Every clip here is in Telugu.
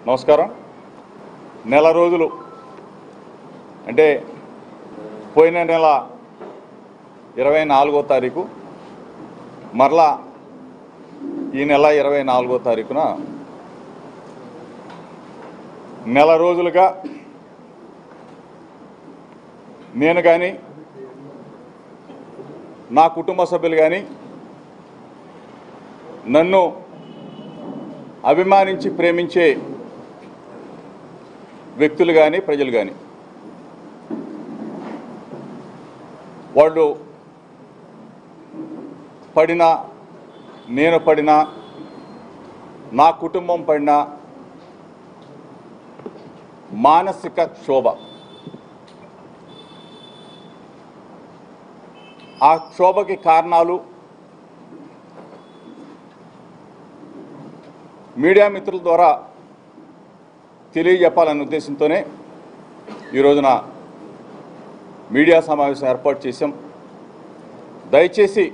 నమస్కారం. నెల రోజులు అంటే పోయిన నెల 24వ తారీఖు మరలా ఈ నెల 24వ తారీఖున నెల రోజులుగా నేను కానీ నా కుటుంబ సభ్యులు కానీ నన్ను అభిమానించి ప్రేమించే వ్యక్తులు కానీ ప్రజలు కానీ వాళ్ళు పడినా నేను పడినా నా కుటుంబం పడినా మానసిక క్షోభ, ఆ క్షోభకి కారణాలు మీడియా మిత్రుల ద్వారా తెలియజెప్పాలనే ఉద్దేశంతోనే ఈరోజున మీడియా సమావేశం ఏర్పాటు చేశాం. దయచేసి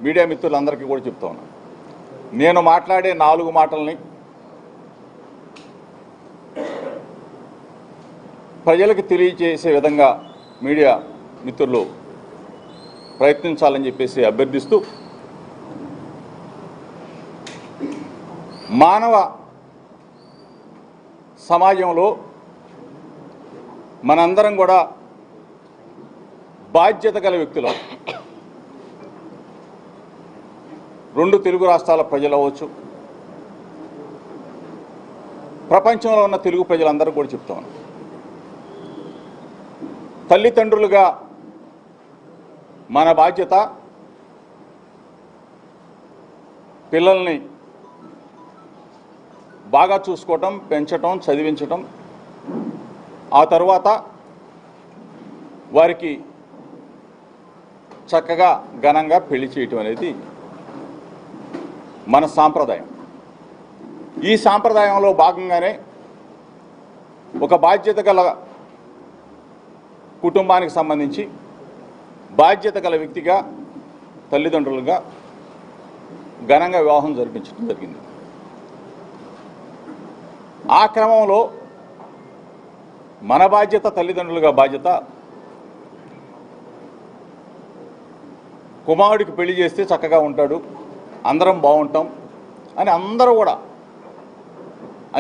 మీడియా మిత్రులందరికీ కూడా చెప్తా ఉన్నాను, నేను మాట్లాడే 4 మాటల్ని ప్రజలకు తెలియజేసే విధంగా మీడియా మిత్రులు ప్రయత్నించాలని చెప్పేసి అభ్యర్థిస్తూ, మానవ సమాజంలో మనందరం కూడా బాధ్యత గల వ్యక్తులు. 2 తెలుగు రాష్ట్రాల ప్రజలు అవ్వచ్చు, ప్రపంచంలో ఉన్న తెలుగు ప్రజలందరూ కూడా చెప్తాను, తల్లిదండ్రులుగా మన బాధ్యత పిల్లల్ని బాగా చూసుకోవటం, పెంచటం, చదివించటం, ఆ తర్వాత వారికి చక్కగా ఘనంగా పెళ్లి చేయటం అనేది మన సాంప్రదాయం. ఈ సాంప్రదాయంలో భాగంగానే ఒక బాధ్యత గల కుటుంబానికి సంబంధించి బాధ్యత గల వ్యక్తిగా తల్లిదండ్రులుగా ఘనంగా వివాహం జరిపించడం జరిగింది. ఆ క్రమంలో మన బాధ్యత, తల్లిదండ్రులుగా బాధ్యత, కుమారుడికి పెళ్లి చేస్తే చక్కగా ఉంటాడు, అందరం బాగుంటాం అని అందరూ కూడా,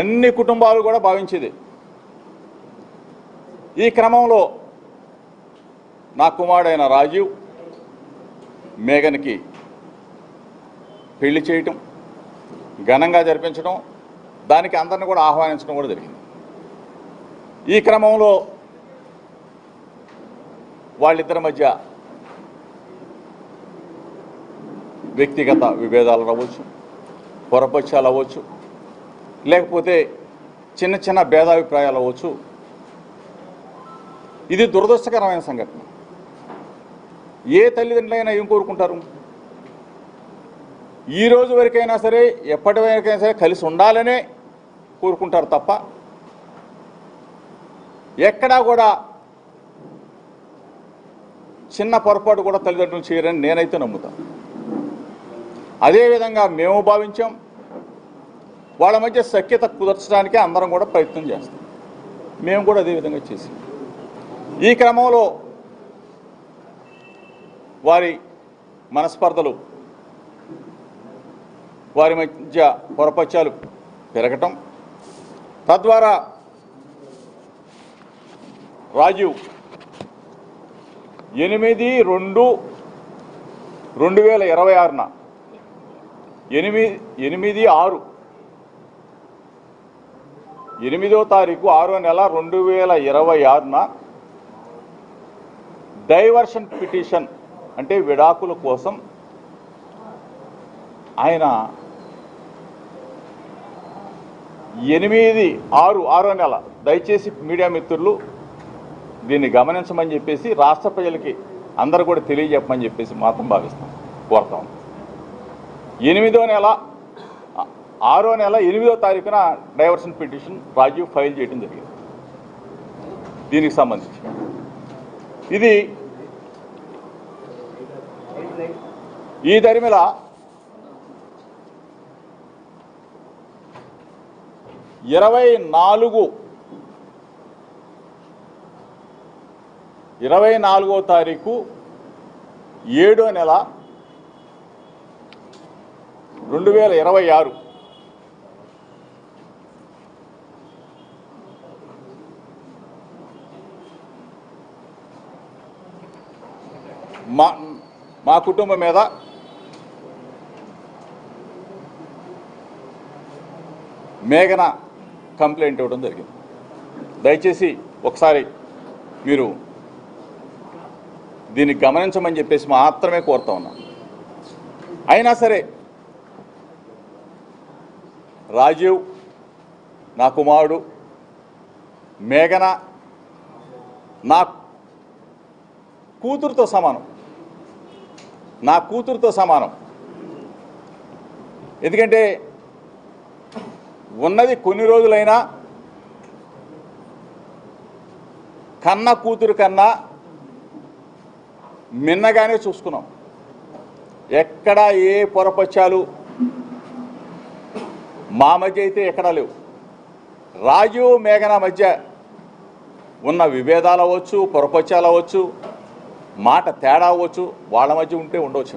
అన్ని కుటుంబాలు కూడా భావించేది. ఈ క్రమంలో నా కుమారుడైన రాజీవ్ మేఘన్కి పెళ్లి చేయటం, ఘనంగా జరిపించడం, దానికి అందరిని కూడా ఆహ్వానించడం కూడా జరిగింది. ఈ క్రమంలో వాళ్ళిద్దరి మధ్య వ్యక్తిగత విభేదాలు అవ్వచ్చు, పొరపక్షాలు అవ్వచ్చు, లేకపోతే చిన్న చిన్న భేదాభిప్రాయాలు అవ్వచ్చు. ఇది దురదృష్టకరమైన సంఘటన. ఏ తల్లిదండ్రులైనా ఏం కోరుకుంటారు? ఈ రోజు వరకైనా సరే, ఎప్పటి వరకైనా సరే కలిసి ఉండాలనే కోరుకుంటారు తప్ప ఎక్కడా కూడా చిన్న పొరపాటు కూడా తల్లిదండ్రులు చేయరని నేనైతే నమ్ముతాను. అదేవిధంగా మేము భావించాం. వాళ్ళ మధ్య సఖ్యత కుదర్చడానికి అందరం కూడా ప్రయత్నం చేస్తాం. మేము కూడా అదేవిధంగా చేసాం. ఈ క్రమంలో వారి మనస్పర్ధలు, వారి మధ్య పొరపక్షాలు పెరగటం, తద్వారా రాజీవ్ 8/2/2026న 8/6వ తారీఖు 6వ నెల 2026న డైవర్షన్ పిటిషన్ అంటే విడాకుల కోసం ఆయన 8/6వ నెల, దయచేసి మీడియా మిత్రులు దీన్ని గమనించమని చెప్పేసి రాష్ట్ర ప్రజలకి అందరూ కూడా తెలియజెప్పమని చెప్పేసి మాత్రం భావిస్తాం, కోరుతాం. 6వ నెల 8వ తారీఖున డైవర్షన్ పిటిషన్ రాజీవ్ ఫైల్ చేయడం జరిగింది. దీనికి సంబంధించి ఇది ఈ దరిమిల 24వ తారీఖు 7వ నెల 2026 మా కుటుంబం మీద మేఘన కంప్లైంట్ ఇవ్వడం జరిగింది. దయచేసి ఒకసారి మీరు దీన్ని గమనించమని చెప్పేసి మాత్రమే కోరుతా ఉన్నా. అయినా సరే రాజీవ్ నా కుమారుడు, మేఘన నా కూతురుతో సమానం. ఎందుకంటే ఉన్నది కొన్ని రోజులైనా కన్న కూతురు కన్నా మిన్నగానే చూసుకున్నాం. ఎక్కడా ఏ పొరపచ్చాలు మా మధ్య అయితే ఎక్కడా లేవు. రాజీవ్ మేఘన మధ్య ఉన్న విభేదాలు అవ్వచ్చు, పొరపచ్చాలు అవ్వచ్చు, మాట తేడా అవ్వచ్చు, వాళ్ళ మధ్య ఉంటే ఉండవచ్చు.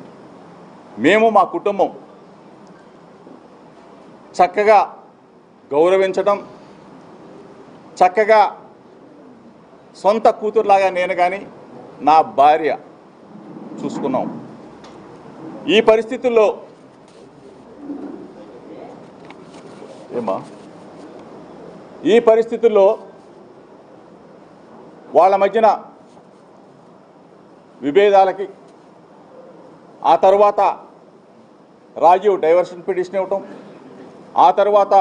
మేము మా కుటుంబం చక్కగా గౌరవించడం, చక్కగా సొంత కూతురులాగా నేను కానీ నా భార్య చూసుకున్నాం. ఈ పరిస్థితుల్లో వాళ్ళ మధ్యన విభేదాలకి ఆ తర్వాత రాజీవ్ డైవర్షన్ పిటిషన్ ఇవ్వటం, ఆ తర్వాత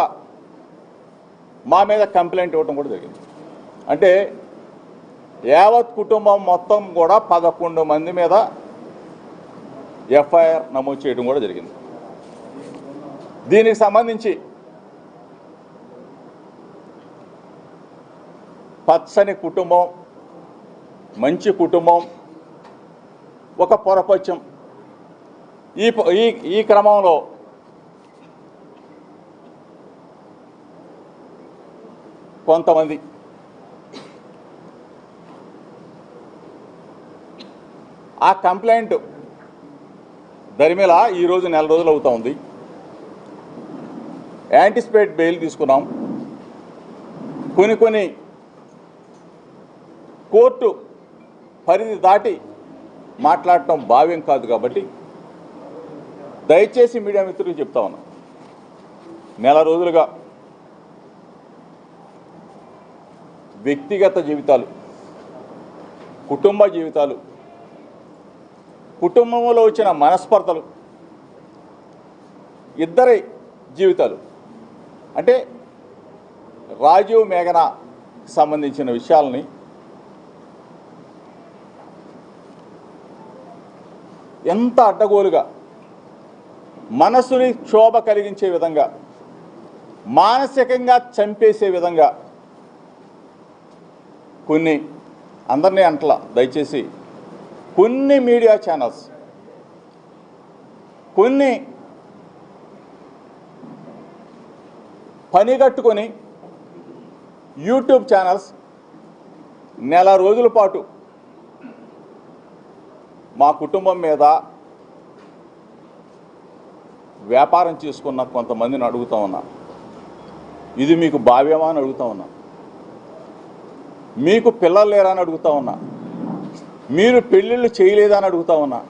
మా మీద కంప్లైంట్ ఇవ్వటం కూడా జరిగింది. అంటే యావత్ కుటుంబం మొత్తం కూడా 11 మంది మీద ఎఫ్ఐఆర్ నమోదు చేయడం కూడా జరిగింది. దీనికి సంబంధించి పచ్చని కుటుంబం, మంచి కుటుంబం, ఒక పొరపచ్చం. ఈ క్రమంలో కొంతమంది ఆ కంప్లైంట్ దరిమిలా ఈరోజు నెల రోజులు అవుతా ఉంది. యాంటిసిపేట్ బెయిల్ తీసుకున్నాం. కొన్ని కోర్టు పరిధి దాటి మాట్లాడటం భావ్యం కాదు. కాబట్టి దయచేసి మీడియా మిత్రులకు చెప్తా ఉన్నా, నెల రోజులుగా వ్యక్తిగత జీవితాలు, కుటుంబ జీవితాలు, కుటుంబంలో వచ్చిన మనస్పర్ధలు, ఇద్దరి జీవితాలు, అంటే రాజీవ్ మేఘన సంబంధించిన విషయాలని ఎంత అడ్డగోలుగా, మనసుని క్షోభ కలిగించే విధంగా, మానసికంగా చంపేసే విధంగా కొన్ని, అందరినీ అంటలా, దయచేసి కొన్ని మీడియా ఛానల్స్, కొన్ని పనిగట్టుకొని యూట్యూబ్ ఛానల్స్ నెల రోజుల పాటు మా కుటుంబం మీద వ్యాపారం చేసుకున్న కొంతమందిని అడుగుతా ఉన్నా, ఇది మీకు భావ్యమా అని అడుగుతా ఉన్నా, మీకు పిల్లలు లేరా అని అడుగుతా ఉన్నా, మీరు పెళ్ళిళ్ళు చేయలేదా అని అడుగుతా ఉన్నా.